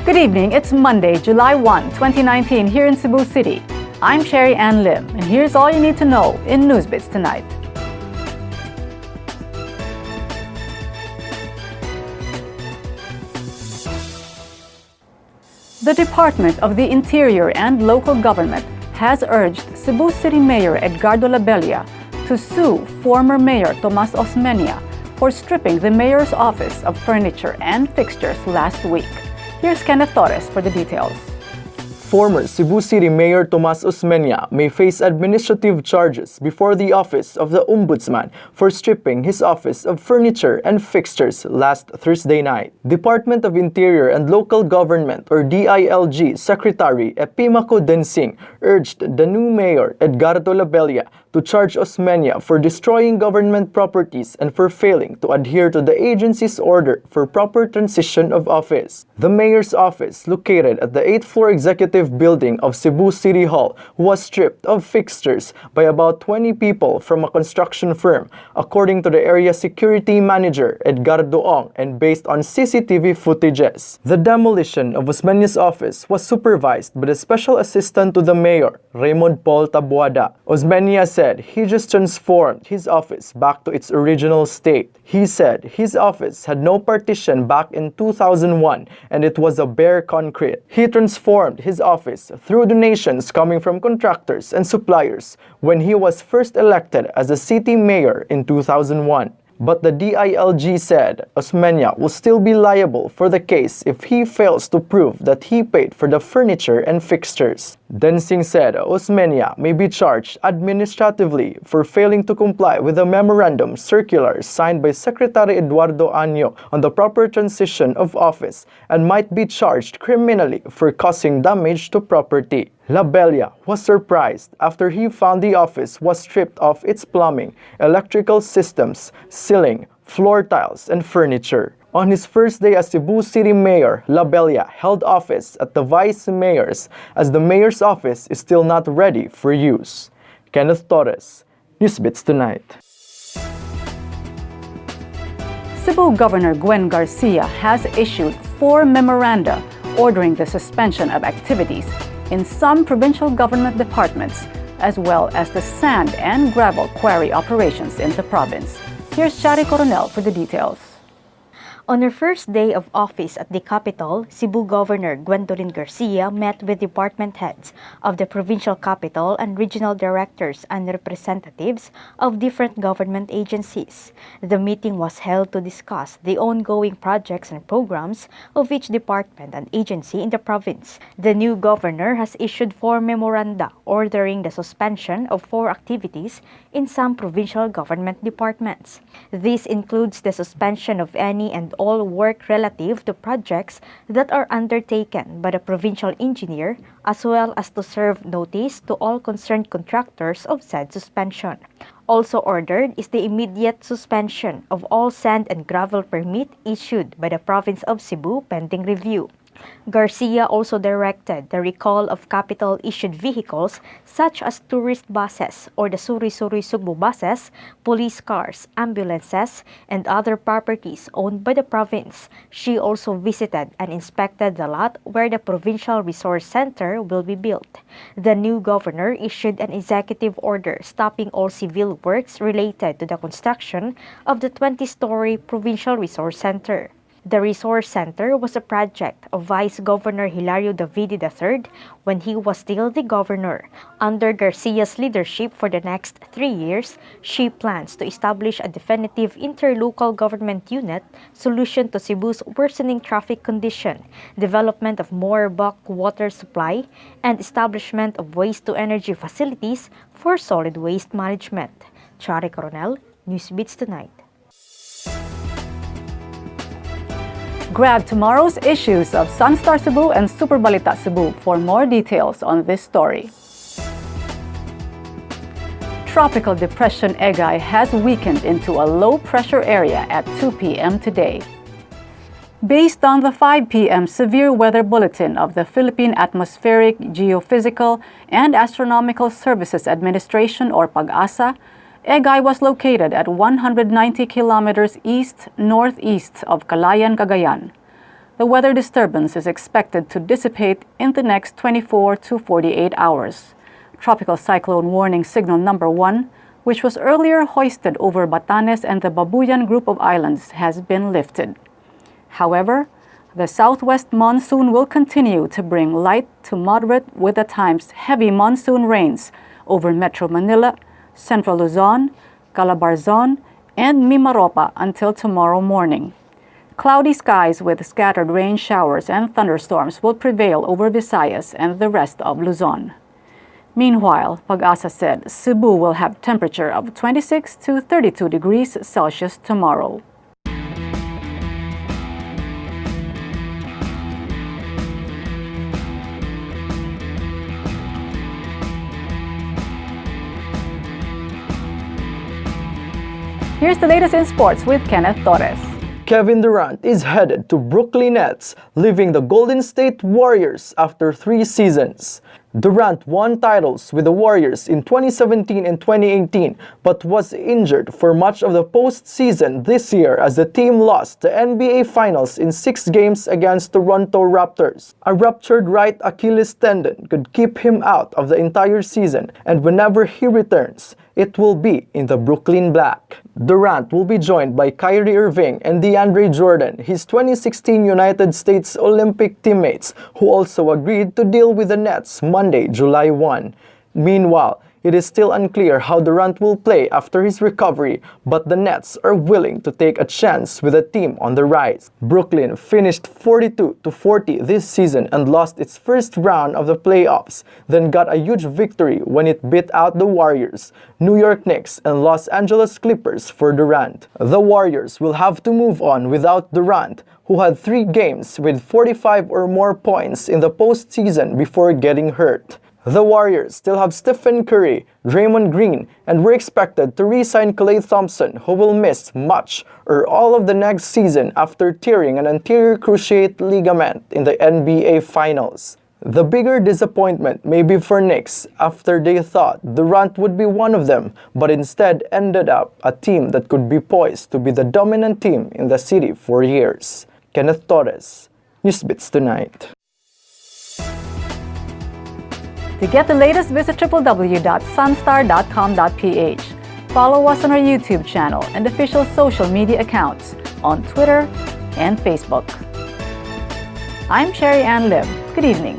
Good evening, it's Monday, July 1, 2019 here in Cebu City. I'm Sherry Ann Lim, and here's all you need to know in NewsBits tonight. The Department of the Interior and Local Government has urged Cebu City Mayor Edgardo Labella to sue former Mayor Tomas Osmeña for stripping the mayor's office of furniture and fixtures last week. Here's Kenneth Torres for the details. Former Cebu City Mayor Tomas Osmeña may face administrative charges before the Office of the Ombudsman for stripping his office of furniture and fixtures last Thursday night. Department of Interior and Local Government or DILG Secretary Epimaco Densing urged the new mayor Edgardo Labella to charge Osmeña for destroying government properties and for failing to adhere to the agency's order for proper transition of office. The mayor's office, located at the 8th floor executive building of Cebu City Hall, was stripped of fixtures by about 20 people from a construction firm, according to the area security manager Edgardo Ong, and based on CCTV footages. The demolition of Osmeña's office was supervised by the special assistant to the mayor, Raymond Paul Tabuada. Osmeña said he just transformed his office back to its original state. He said his office had no partition back in 2001 and it was a bare concrete. He transformed his office through donations coming from contractors and suppliers when he was first elected as a city mayor in 2001. But the DILG said Osmeña will still be liable for the case if he fails to prove that he paid for the furniture and fixtures. Densing said Osmeña may be charged administratively for failing to comply with the memorandum circular signed by Secretary Eduardo Año on the proper transition of office and might be charged criminally for causing damage to property. Labella was surprised after he found the office was stripped of its plumbing, electrical systems, ceiling, floor tiles, and furniture. On his first day as Cebu City Mayor, Labella held office at the Vice Mayor's as the Mayor's office is still not ready for use. Kenneth Torres, NewsBits Tonight. Cebu Governor Gwen Garcia has issued 4 memoranda ordering the suspension of activities in some provincial government departments, as well as the sand and gravel quarry operations in the province. Here's Shari Coronel for the details. On her first day of office at the capital, Cebu Governor Gwendolyn Garcia met with department heads of the provincial capital and regional directors and representatives of different government agencies. The meeting was held to discuss the ongoing projects and programs of each department and agency in the province. The new governor has issued 4 memoranda ordering the suspension of 4 activities in some provincial government departments. This includes the suspension of any and all work relative to projects that are undertaken by the provincial engineer, as well as to serve notice to all concerned contractors of said suspension. Also ordered is the immediate suspension of all sand and gravel permit issued by the province of Cebu pending review. Garcia also directed the recall of capital-issued vehicles such as tourist buses or the Suri-Suri Sugbo buses, police cars, ambulances, and other properties owned by the province. She also visited and inspected the lot where the Provincial Resource Center will be built. The new governor issued an executive order stopping all civil works related to the construction of the 20-story Provincial Resource Center. The Resource Center was a project of Vice Governor Hilario Davide III when he was still the governor. Under Garcia's leadership for the next 3 years, she plans to establish a definitive interlocal government unit solution to Cebu's worsening traffic condition, development of more bulk water supply, and establishment of waste-to-energy facilities for solid waste management. Chari Coronel, NewsBits Tonight. Grab tomorrow's issues of Sunstar Cebu and Super Balita Cebu for more details on this story. Tropical Depression Egay has weakened into a low-pressure area at 2 p.m. today. Based on the 5 p.m. Severe Weather Bulletin of the Philippine Atmospheric, Geophysical, and Astronomical Services Administration or PAG-ASA, Egay was located at 190 kilometers east-northeast of Calayan, Cagayan. The weather disturbance is expected to dissipate in the next 24 to 48 hours. Tropical cyclone warning signal number 1, which was earlier hoisted over Batanes and the Babuyan group of islands, has been lifted. However, the southwest monsoon will continue to bring light to moderate with at times heavy monsoon rains over Metro Manila, Central Luzon, Calabarzon, and Mimaropa until tomorrow morning. Cloudy skies with scattered rain showers and thunderstorms will prevail over Visayas and the rest of Luzon. Meanwhile, Pag-asa said Cebu will have temperature of 26 to 32 degrees Celsius tomorrow. Here's the latest in sports with Kenneth Torres. Kevin Durant is headed to Brooklyn Nets, leaving the Golden State Warriors after 3 seasons. Durant won titles with the Warriors in 2017 and 2018, but was injured for much of the postseason this year as the team lost the NBA Finals in 6 games against Toronto Raptors. A ruptured right Achilles tendon could keep him out of the entire season, and whenever he returns, it will be in the Brooklyn Black. Durant will be joined by Kyrie Irving and DeAndre Jordan, his 2016 United States Olympic teammates, who also agreed to deal with the Nets Monday, July 1. Meanwhile, it is still unclear how Durant will play after his recovery, but the Nets are willing to take a chance with a team on the rise. Brooklyn finished 42-40 this season and lost its first round of the playoffs, then got a huge victory when it beat out the Warriors, New York Knicks, and Los Angeles Clippers for Durant. The Warriors will have to move on without Durant, who had 3 games with 45 or more points in the postseason before getting hurt. The Warriors still have Stephen Curry, Draymond Green, and were expected to re-sign Klay Thompson, who will miss much or all of the next season after tearing an anterior cruciate ligament in the NBA Finals. The bigger disappointment may be for Knicks after they thought Durant would be one of them, but instead ended up a team that could be poised to be the dominant team in the city for years. Kenneth Torres, NewsBits Tonight. To get the latest, visit www.sunstar.com.ph. Follow us on our YouTube channel and official social media accounts on Twitter and Facebook. I'm Sherry Ann Lim. Good evening.